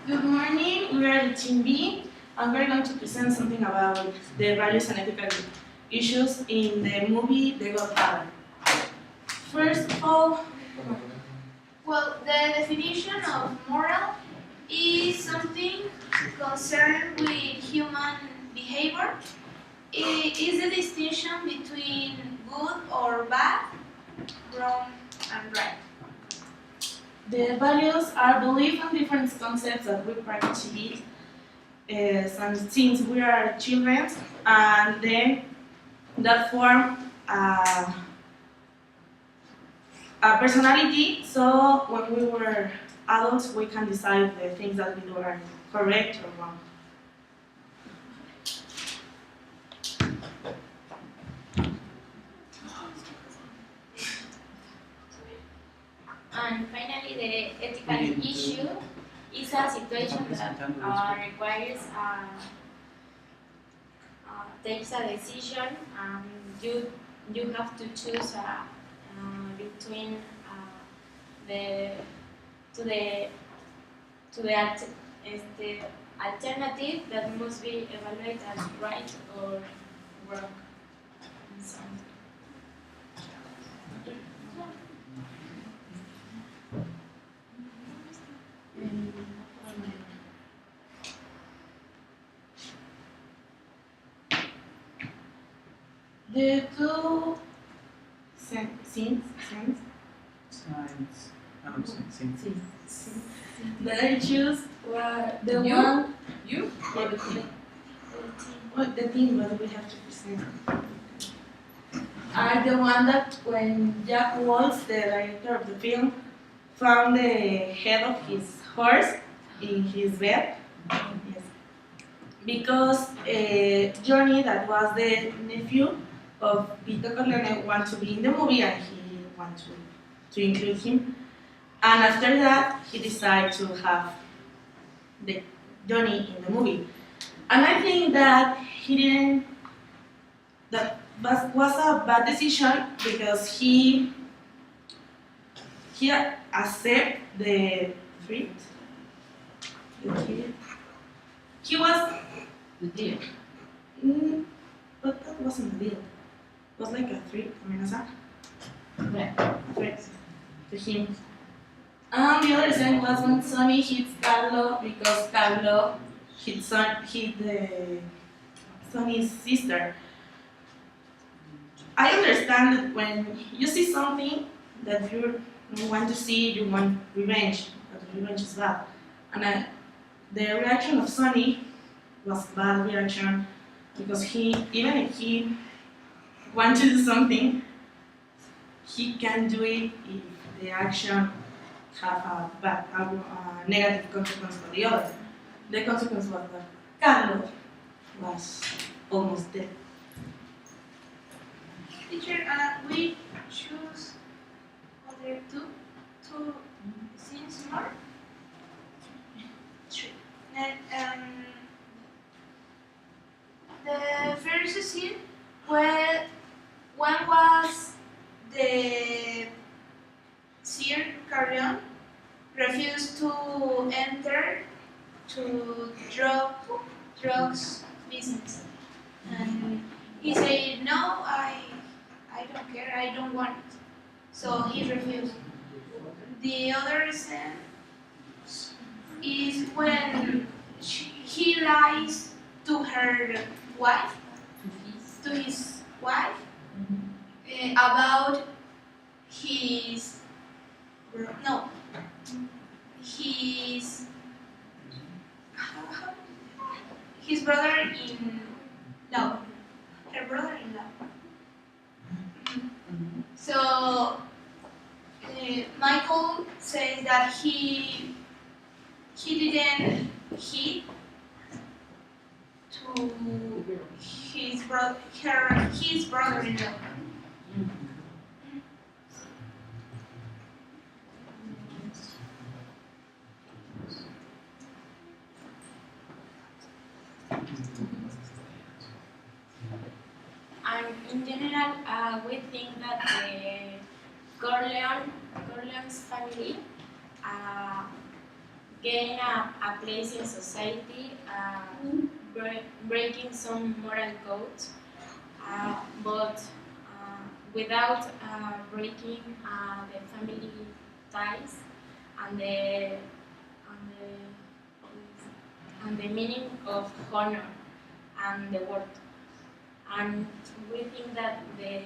Good morning, we are the Team B, and we're going to present something about the values and ethical issues in the movie The Godfather. First of all, Well, the definition of moral is something concerned with human behavior. It is the distinction between good or bad, wrong and right. the values are belief and different concepts that we practice since we are children, and then that form a personality, so when we were adults, we can decide the things that we do are correct or wrong. And finally, the ethical issue is a situation that requires takes a decision. You have to choose between the alternative that must be evaluated as right or wrong. The two scenes that I choose were the You? one. You? Yeah, the thing that we have to present are the one that when Jack Waltz, the director of the film, found the head of his horse in his bed. Yes. Because Johnny, that was the nephew of Vito Corleone, wanted to be in the movie and he wanted to include him. And after that, he decided to have the Johnny in the movie. And I think that he didn't. That was a bad decision because he accepted the threat. He was. The deal. But that wasn't a deal. It was like a threat, amenaza. Yeah. Threat to him. And the other thing was when Sonny hits Carlo because Carlo hit Sonny's sister. I understand that when you see something that you want to see, you want revenge, but revenge is bad. And the reaction of Sonny was bad reaction because even if he wants to do something, he can do it if the action have a negative consequence for the other. The consequence was that Carlos was almost dead. Teacher, we choose other two scenes more. Three. And the first scene when was the Sir Carrion refused to enter to drugs business, and he said, "No, I don't care. I don't want it." So he refused. The other scene is when he lies to her wife, to his wife, about his no, his brother-in-law, her brother-in-law. So Michael says that he didn't hit to his brother-in-law. And in general, we think that the Corleone's family gain a place in society, breaking some moral codes, but without breaking the family ties and the meaning of honor and the word. And we think that the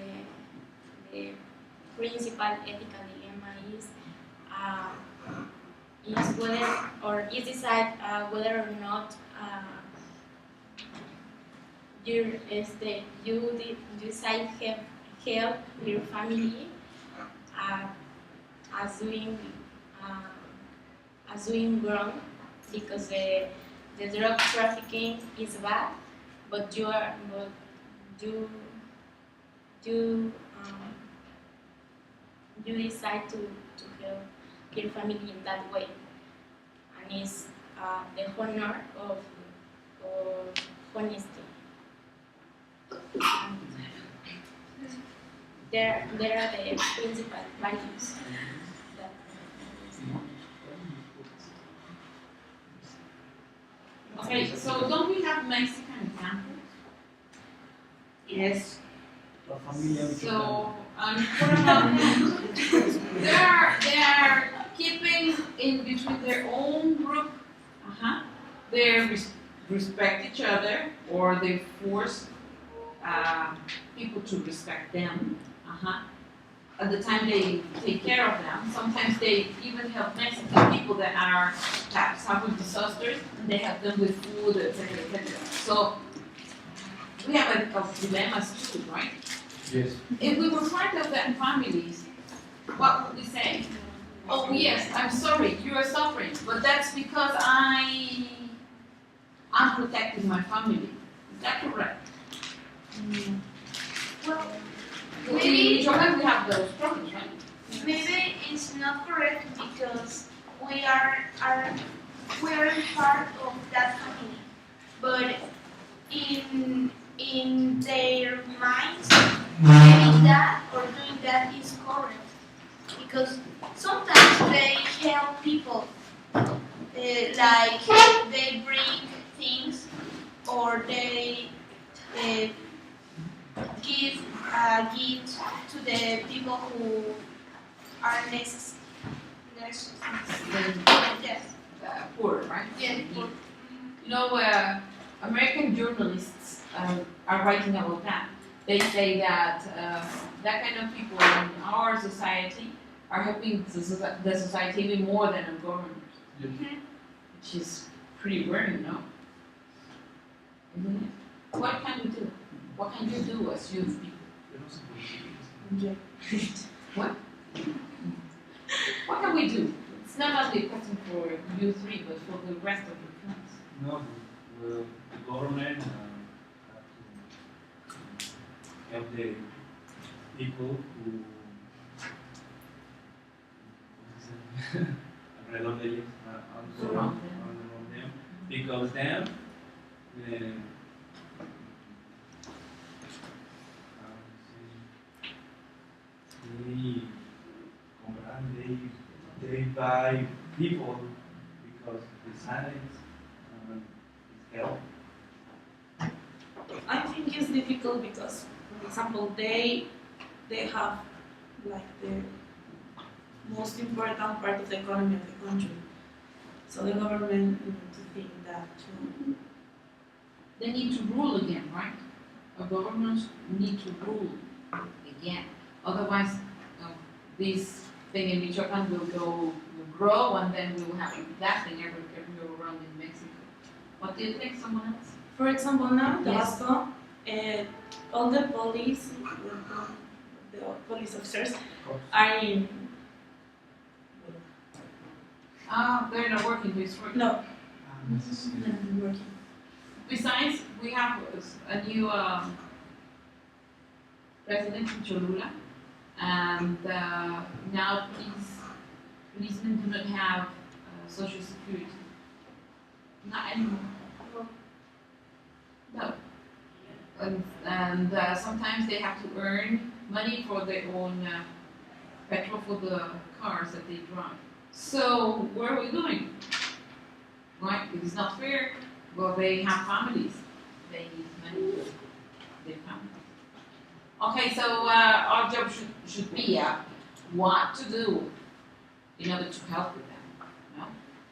principal ethical dilemma is whether or is decide whether or not you decide help your family uh, uh, as doing wrong because the drug trafficking is bad, but you you you decide to help your family in that way, and it's the honor of honesty. And there are the principal values that. Okay, so don't we have Mexican examples? Yes. So, what about them? They are keeping in between their own group. They respect each other, or they force people to respect them. At the time they take care of them, sometimes they even help Mexican people that are suffering disasters, and they help them with food, etc., etc. So we have a dilemmas too, right? Yes. If we were part of that families, what would we say? Oh yes, I'm sorry, you are suffering, but that's because I'm protecting my family. Is that correct? Well, In maybe Michoacan we have those problems, right? maybe it's not correct because we are part of that family, but in their minds, saying that or doing that is correct because sometimes they help people, like they bring things or they give a gift to the people who are necessary. Then Yes. poor, right? Yes. You know, American journalists are writing about that. They say that that kind of people in our society are helping the society even more than a government, which is pretty worrying, no? Isn't it? What can we do? What can you do as youth people? What? What can we do? It's not only a question for you three, but for the rest of the class. No, well, the government have to help the people who alrededor de ellos, Surround around them, because them, they buy people because the science is help. I think it's difficult because, for example, they have like the most important part of the economy of the country. So the government needs to think that too. They need to rule again, right? Our governments need to rule again. Otherwise, this thing in Michoacan will grow, and then we will have that thing everywhere around in Mexico. What do you think? Someone else? For example, now Yes. Tabasco, all the police, the police officers are in. They're not working. They're working. No, Necessary. not working. Besides, we have a new president in Cholula, and now policemen do not have social security. Not anymore. No. And sometimes they have to earn money for their own petrol for the cars that they drive. So what are we doing? It is not fair. Well, they have families. They need money for their families. Okay, so our job should be what to do in order to help with them. No?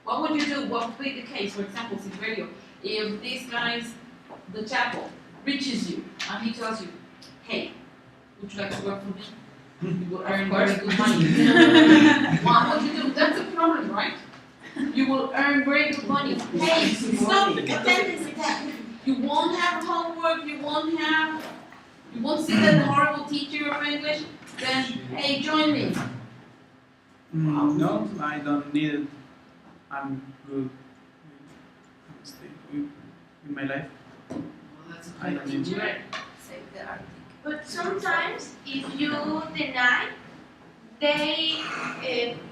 What would you do? What would be the case? For example, Silverio, if this guy's the chapel reaches you and he tells you, "Hey, would you like to work for me? You will earn very good money." What would you do? That's a problem, right? You will earn very good money. Hey, stop attendance attack. You won't have homework. You won't see that horrible teacher of English. Then, hey, join me. No, I don't need it. I'm good. I'm stable in my life. Well, that's a I don't need teacher. Save the article. But sometimes, if you deny, they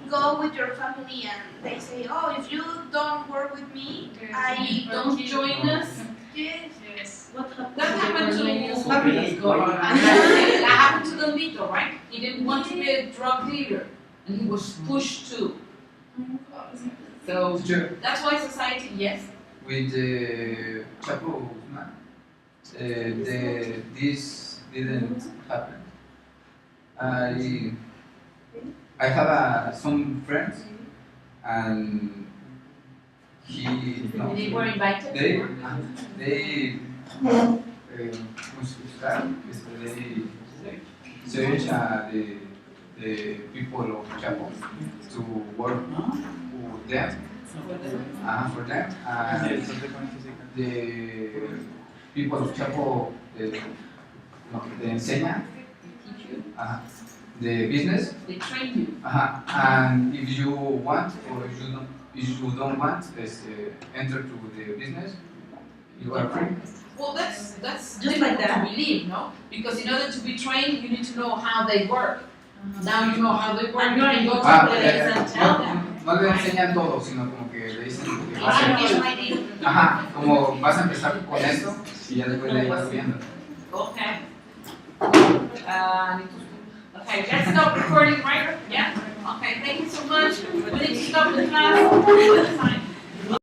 go with your family and they say, "Oh, if you don't work with me, I Don't join us. yes." What happened? That happened to Okay. that happened to Don Vito, right? He didn't want to be a drug dealer, and he was pushed to. So Teacher, that's why society, yes. with the Chapo Guzman, this didn't happen. I have some friends, and They were invited. they ¿cómo se dice? They search the people of Chapo to work with them, for them, and the people of Chapo they enseñan Teach you. the business, They train you. and if you want or if you don't want, enter to the business, you are free. Well, that's Just difficult like that. to believe, no? Because in order to be trained, you need to know how they work. Now you know how they work. And You you can go are to the place and tell them. No le enseñan todo, sino como que le dicen que vas Ah, a here's my deal. como vas a empezar con esto y ya después de ahí vas subiendo. Okay. Okay, let's stop recording, right? Yeah? Okay, thank you so much. We need to stop the class.